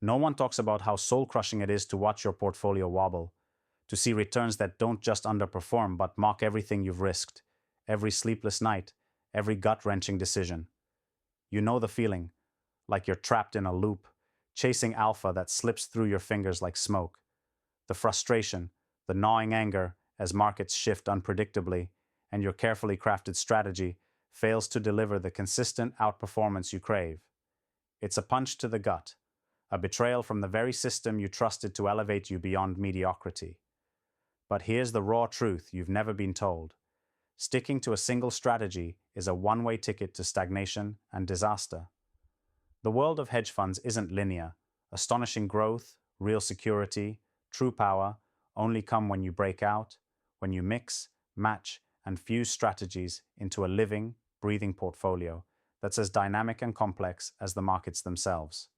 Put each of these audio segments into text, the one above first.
No one talks about how soul-crushing it is to watch your portfolio wobble, to see returns that don't just underperform but mock everything you've risked, every sleepless night, every gut-wrenching decision. You know the feeling, like you're trapped in a loop, chasing alpha that slips through your fingers like smoke. The frustration, the gnawing anger as markets shift unpredictably, and your carefully crafted strategy fails to deliver the consistent outperformance you crave. It's a punch to the gut, a betrayal from the very system you trusted to elevate you beyond mediocrity. But here's the raw truth you've never been told. Sticking to a single strategy is a one-way ticket to stagnation and disaster. The world of hedge funds isn't linear. Astonishing growth, real security, true power only come when you break out, when you mix, match, and fuse strategies into a living, breathing portfolio that's as dynamic and complex as the markets themselves.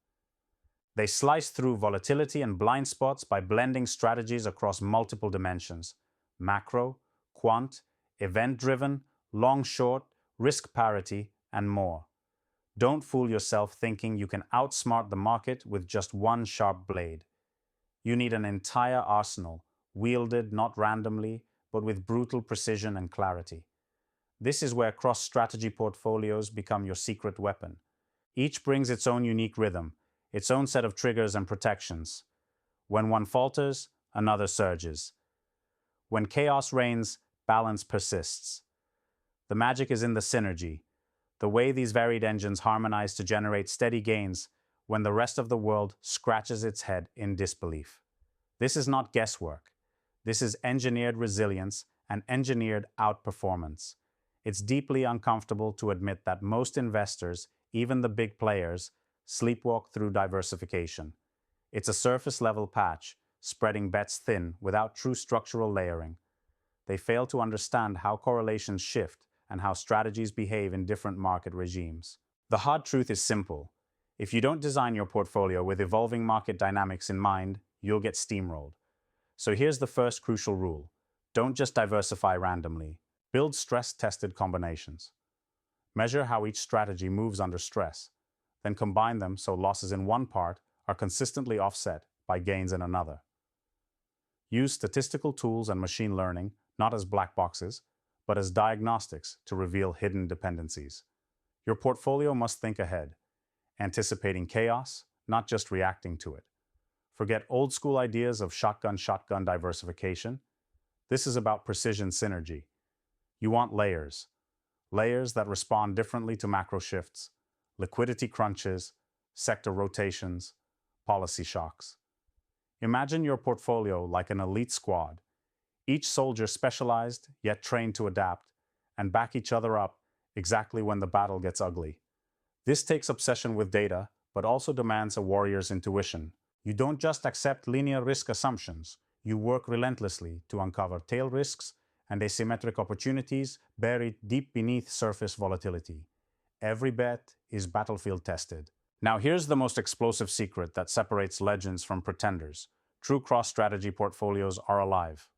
They slice through volatility and blind spots by blending strategies across multiple dimensions: macro, quant, event-driven, long-short, risk parity, and more. Don't fool yourself thinking you can outsmart the market with just one sharp blade. You need an entire arsenal, wielded not randomly, but with brutal precision and clarity. This is where cross-strategy portfolios become your secret weapon. Each brings its own unique rhythm, its own set of triggers and protections. When one falters, another surges. When chaos reigns, balance persists. The magic is in the synergy, the way these varied engines harmonize to generate steady gains when the rest of the world scratches its head in disbelief. This is not guesswork. This is engineered resilience and engineered outperformance. It's deeply uncomfortable to admit that most investors, even the big players, sleepwalk through diversification. It's a surface-level patch, spreading bets thin without true structural layering. They fail to understand how correlations shift and how strategies behave in different market regimes. The hard truth is simple. If you don't design your portfolio with evolving market dynamics in mind, you'll get steamrolled. So here's the first crucial rule. Don't just diversify randomly. Build stress-tested combinations. Measure how each strategy moves under stress, then combine them so losses in one part are consistently offset by gains in another. Use statistical tools and machine learning not as black boxes, but as diagnostics to reveal hidden dependencies. Your portfolio must think ahead, anticipating chaos, not just reacting to it. Forget old-school ideas of shotgun diversification. This is about precision synergy. You want layers. Layers that respond differently to macro shifts, liquidity crunches, sector rotations, policy shocks. Imagine your portfolio like an elite squad, each soldier specialized yet trained to adapt and back each other up exactly when the battle gets ugly. This takes obsession with data, but also demands a warrior's intuition. You don't just accept linear risk assumptions, you work relentlessly to uncover tail risks and asymmetric opportunities buried deep beneath surface volatility. Every bet is battlefield tested. Now here's the most explosive secret that separates legends from pretenders. True cross-strategy portfolios are alive.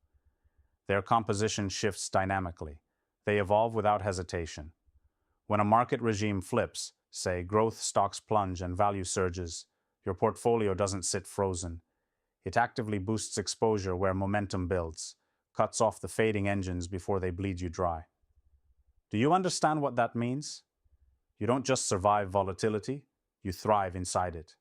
Their composition shifts dynamically. They evolve without hesitation. When a market regime flips, say growth stocks plunge and value surges, your portfolio doesn't sit frozen. It actively boosts exposure where momentum builds, cuts off the fading engines before they bleed you dry. Do you understand what that means? You don't just survive volatility, you thrive inside it.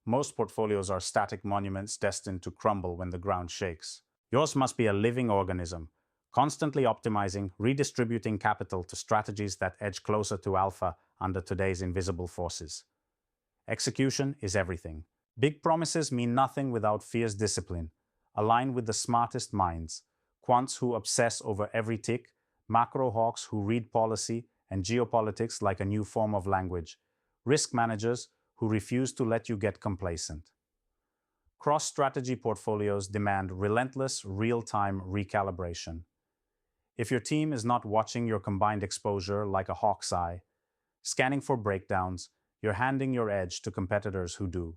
Most portfolios are static monuments destined to crumble when the ground shakes. Yours must be a living organism, constantly optimizing, redistributing capital to strategies that edge closer to alpha under today's invisible forces. Execution is everything. Big promises mean nothing without fierce discipline. Align with the smartest minds, quants who obsess over every tick, macro hawks who read policy and geopolitics like a new form of language, risk managers who refuse to let you get complacent. Cross-strategy portfolios demand relentless, real-time recalibration. If your team is not watching your combined exposure like a hawk's eye, scanning for breakdowns, you're handing your edge to competitors who do.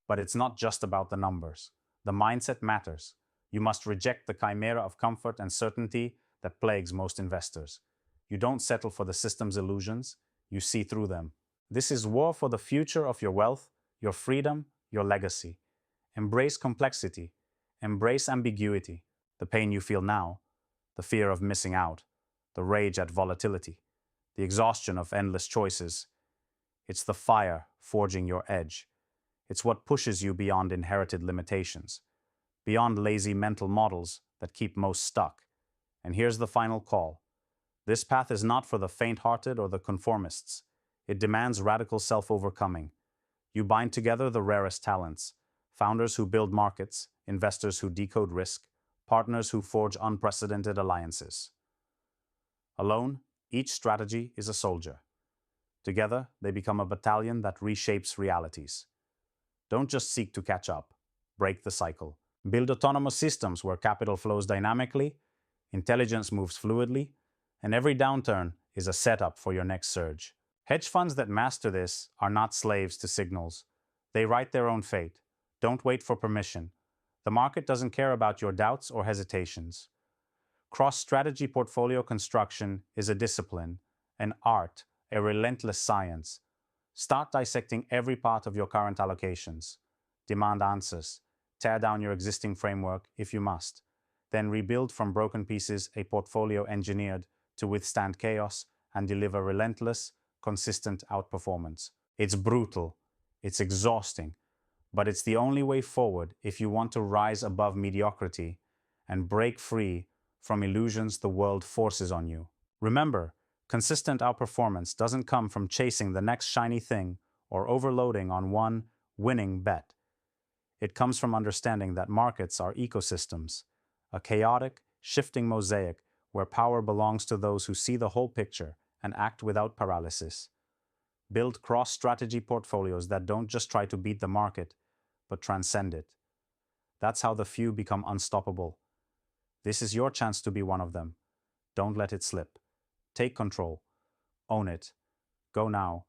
But it's not just about the numbers. The mindset matters. You must reject the chimera of comfort and certainty that plagues most investors. You don't settle for the system's illusions, you see through them. This is war for the future of your wealth, your freedom, your legacy. Embrace complexity. Embrace ambiguity. The pain you feel now, the fear of missing out, the rage at volatility, the exhaustion of endless choices. It's the fire forging your edge. It's what pushes you beyond inherited limitations, beyond lazy mental models that keep most stuck. And here's the final call. This path is not for the faint-hearted or the conformists. It demands radical self-overcoming. You bind together the rarest talents, founders who build markets, investors who decode risk, partners who forge unprecedented alliances. Alone, each strategy is a soldier. Together, they become a battalion that reshapes realities. Don't just seek to catch up. Break the cycle. Build autonomous systems where capital flows dynamically, intelligence moves fluidly, and every downturn is a setup for your next surge. Hedge funds that master this are not slaves to signals. They write their own fate. Don't wait for permission. The market doesn't care about your doubts or hesitations. Cross-strategy portfolio construction is a discipline, an art, a relentless science. Start dissecting every part of your current allocations. Demand answers. Tear down your existing framework if you must. Then rebuild from broken pieces a portfolio engineered to withstand chaos and deliver relentless, consistent outperformance. It's brutal, it's exhausting, but it's the only way forward if you want to rise above mediocrity and break free from illusions the world forces on you. Remember, consistent outperformance doesn't come from chasing the next shiny thing or overloading on one winning bet. It comes from understanding that markets are ecosystems, a chaotic, shifting mosaic where power belongs to those who see the whole picture and act without paralysis. Build cross-strategy portfolios that don't just try to beat the market, but transcend it. That's how the few become unstoppable. This is your chance to be one of them. Don't let it slip. Take control. Own it. Go now.